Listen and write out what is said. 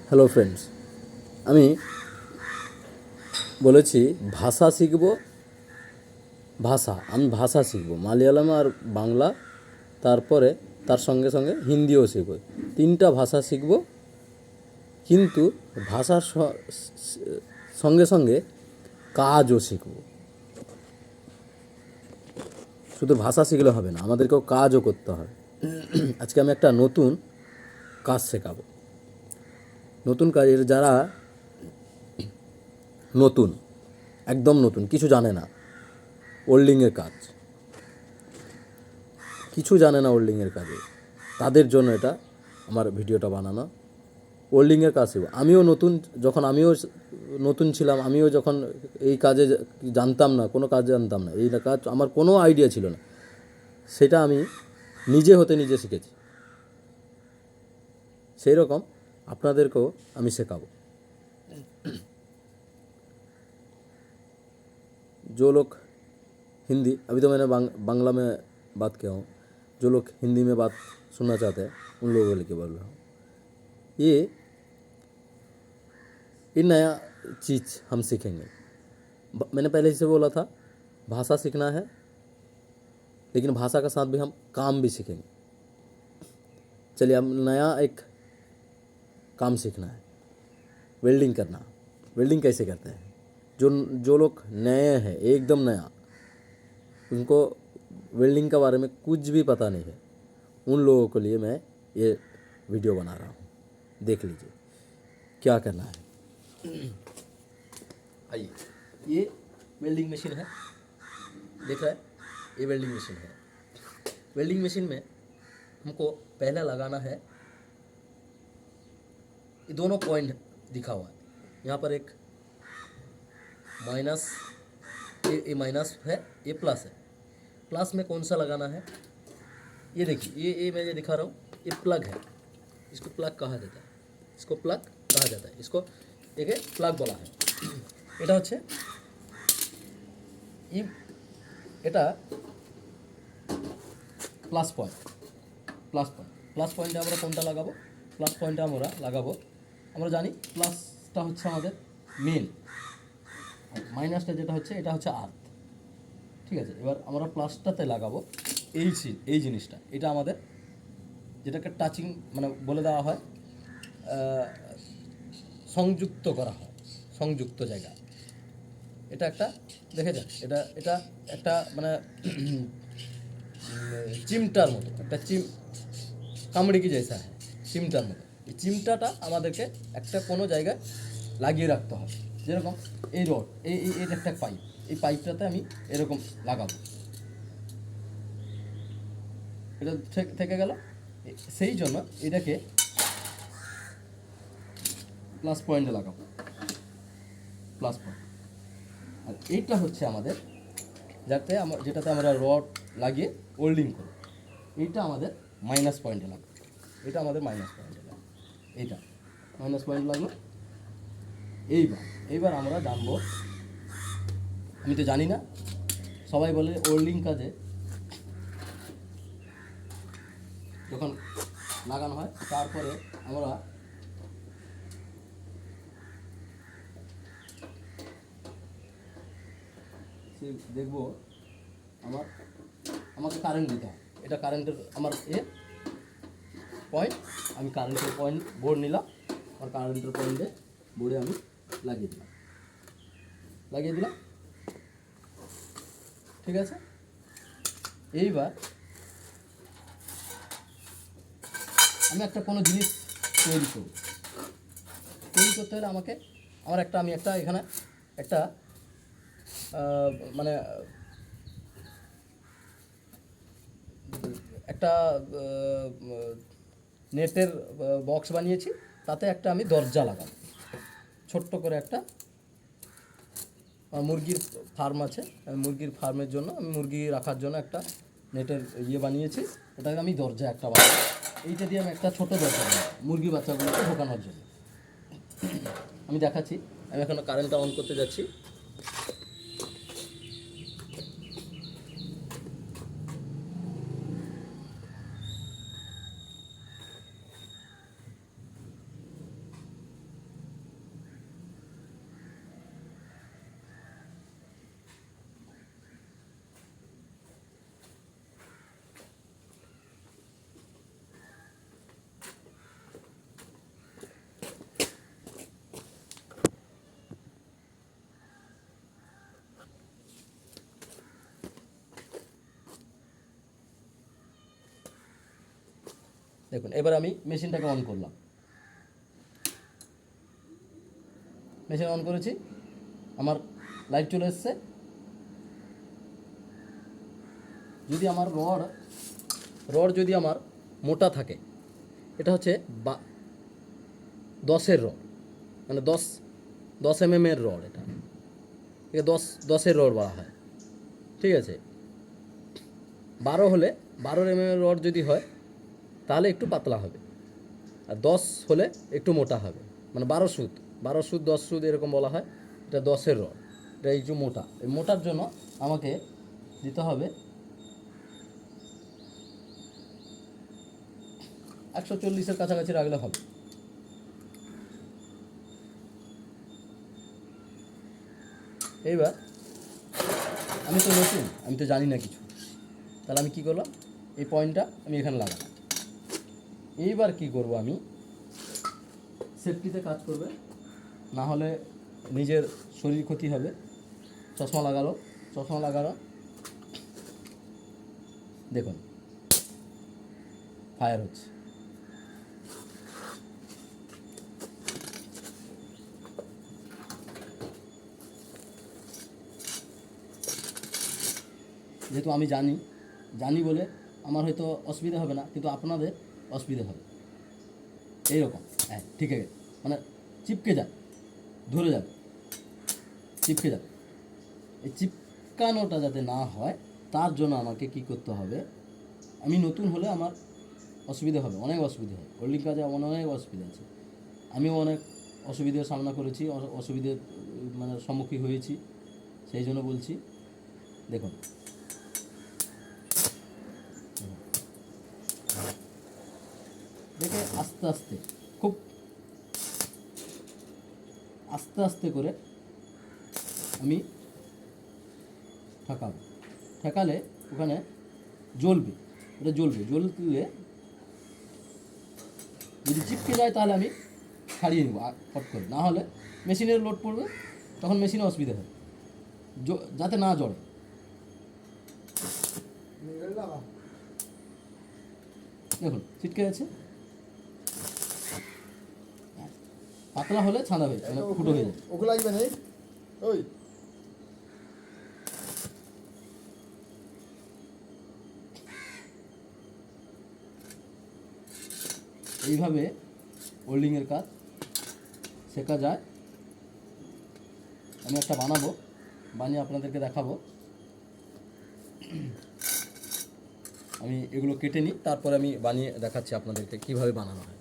Hello friends, আমি বলেছি আমি ভাষা শিখব মালয়ালম আর বাংলা, তারপরে তার সঙ্গে সঙ্গে হিন্দিও শিখব। তিনটা ভাষা শিখব, কিন্তু ভাষার সঙ্গে সঙ্গে কাজও শিখব। শুধু ভাষা শিখলে হবে না, আমাদেরকেও কাজও করতে হবে। আজকে আমি একটা নতুন কাজ শেখাবো। নতুন কাজের যারা নতুন, একদম নতুন, কিছু জানে না ওল্ডিংয়ের কাজ, কিছু জানে না ওল্ডিংয়ের কাজে, তাদের জন্য এটা আমার ভিডিওটা বানানো। ওল্ডিংয়ের কাজ শিখব। আমিও নতুন ছিলাম, আমিও যখন এই কাজে জানতাম না, কোনো কাজ জানতাম না, এই কাজ আমার কোনো আইডিয়া ছিল না, সেটা আমি নিজে হতে নিজে শিখেছি। সেই রকম আপনাদেরকেও আমি শেখাবো। जो लोग हिंदी, अभी तो मैंने बांग्ला में बात किया हूँ, जो लोग हिंदी में बात सुनना चाहते हैं उन लोगों के लिए बोल रहा हूँ। ये नया चीज़ हम सीखेंगे। मैंने पहले से बोला था, भाषा सीखना है, लेकिन भाषा के साथ भी हम काम भी सीखेंगे। चलिए, हम नया एक काम सीखना है, वेल्डिंग करना। वेल्डिंग कैसे करते हैं? जो लोग नए हैं, एकदम नया, उनको वेल्डिंग के बारे में कुछ भी पता नहीं है, उन लोगों के लिए मैं ये वीडियो बना रहा हूँ। देख लीजिए क्या करना है। आइए, ये वेल्डिंग मशीन है, देख रहा है, ये वेल्डिंग मशीन है। वेल्डिंग मशीन में हमको पहले लगाना है, ये दोनों पॉइंट दिखा हुआ है, यहाँ पर एक माइनस, ये माइनस है, ये प्लस है। प्लस में कौन सा लगाना है, ये देखिए, ये मैं जो दिखा रहा हूँ, ये प्लग है, इसको प्लग कहा जाता है, इसको प्लग कहा जाता है, इसको एक प्लग बोला है। এটা হচ্ছে এটা প্লাস পয়েন্টে আমরা কোনটা লাগাবো? প্লাস পয়েন্টে আমরা লাগাবো, আমরা জানি প্লাসটা হচ্ছে আমাদের মেন, মাইনাসটা যেটা হচ্ছে এটা হচ্ছে আর্থ। ঠিক আছে, এবার আমরা প্লাসটাতে লাগাবো এই জিনিসটা, এটা আমাদের যেটাকে টাচিং মানে বলে দেওয়া হয়, সংযুক্ত করা হয়, সংযুক্ত জায়গা। এটা একটা দেখে যান, এটা একটা মানে চিমটার মতো, একটা কামড়ি কি জেসা হ্যাঁ, চিমটার মতো। এই চিমটাটা আমাদেরকে একটা কোনো জায়গায় লাগিয়ে রাখতে হবে। যেরকম এই রড, এই একটা পাইপ, এই পাইপটাতে আমি এরকম লাগাবো, এটা থেকে গেল। সেই জন্য এটাকে প্লাস পয়েন্টে লাগাবো, প্লাস পয়েন্ট। আর এইটা হচ্ছে আমাদের যেটাতে আমরা রড লাগিয়ে ওল্ডিং করি, এইটা আমাদের মাইনাস পয়েন্টে লাগবে, এটা আমাদের মাইনাস পয়েন্টে লাগবে, এইটা মাইনাস পয়েন্ট লাগলো। এইবার আমরা জানবো, আমি তো জানি না, সবাই বলে ওল্ডিং কাজে যখন লাগানো হয় তারপরে আমরা দেখবো আমাকে কারেন্ট দিতে হয়। এটা কারেন্টের আমার পয়েন্ট, আমি কারেন্টের পয়েন্ট বোর্ড নিলাম, আমার কারেন্টের পয়েন্টে বোর্ডে আমি লাগিয়ে দিলাম। ঠিক আছে, এইবার আমি একটা কোনো জিনিস তৈরি করতে হলে আমি এখানে একটা মানে একটা নেটের বক্স বানিয়েছি, তাতে একটা আমি দরজা লাগাবো, ছোট্ট করে একটা মুরগির ফার্ম আছে, মুরগির ফার্মের জন্য আমি মুরগি রাখার জন্য একটা নেটের বানিয়েছি, ওটাকে আমি দরজা একটা বানাবো। এইটা দিয়ে আমি একটা ছোটো দরজা বানাবো মুরগি বাচ্চাগুলোকে ঢোকানোর জন্য। আমি দেখাচ্ছি, আমি এখন কারেন্টটা অন করতে যাচ্ছি। দেখুন এবার আমি মেশিনটাকে অন করলাম, মেশিন অন করেছি, আমার লাইট চলে এসছে। যদি আমার রড যদি আমার মোটা থাকে, এটা হচ্ছে 10-এর রড, মানে 10 এর রড, এটা 10-এর রড বলা হয়, ঠিক আছে। 12 এর রড যদি হয় তাহলে একটু পাতলা হবে, আর 10 হলে একটু মোটা হবে, মানে 12 সুত 10 সুত এরকম বলা হয়। এটা 10-এর রড, এটা একটু মোটা। এই মোটার জন্য আমাকে দিতে হবে 140-এর কাছাকাছি রাখলে হবে। এইবার আমি তো নতুন, আমি তো জানি না কিছু, তাহলে আমি কী করলাম, এই পয়েন্টটা আমি এখানে লাগালাম। এইবার কি করব, আমি সেফটিতে কাজ করবে, না হলে নিজের শরীর ক্ষতি হবে। চশমা লাগালো, দেখুন ফায়ার হচ্ছে। যেহেতু আমি জানি বলে আমার হয়তো অসুবিধা হবে না, কিন্তু আপনাদের অসুবিধা হবে। এইরকম, হ্যাঁ ঠিক আছে, মানে চিপকে যায়, ধরে যাবে, চিপকে যাবে। এই চিপকানোটা যাতে না হয় তার জন্য আমাকে কি করতে হবে, আমি নতুন হলে আমার অসুবিধা হবে, অনেক অসুবিধা হয়, ওয়েল্ডিং কাজে অনেক অসুবিধা আছে। আমিও অনেক অসুবিধার সামনা করেছি, অসুবিধার মানে সম্মুখীন হয়েছি, সেই জন্য বলছি। দেখুন দেখে খুব আস্তে করে আমি ঠেকালে ওখানে জ্বলবে, জ্বললে যদি চিপকে যায় তাহলে আমি ছাড়িয়ে নেবো ফট করে, না হলে মেশিনের লোড পড়বে, তখন মেশিনে অসুবিধা হবে, যাতে না জড়ে। দেখুন ছিটকে আছে, পাতলা হলে ছাঁদা হয়ে যায়, ফুটো হয়ে যায়। ওকে লাগবে না ওই এইভাবে ওয়েল্ডিংয়ের কাজ শেখা যায়। আমি একটা বানিয়ে আপনাদেরকে দেখাবো। আমি এগুলো কেটে নিই, তারপরে আমি বানিয়ে দেখাচ্ছি আপনাদেরকে কীভাবে বানানো হয়।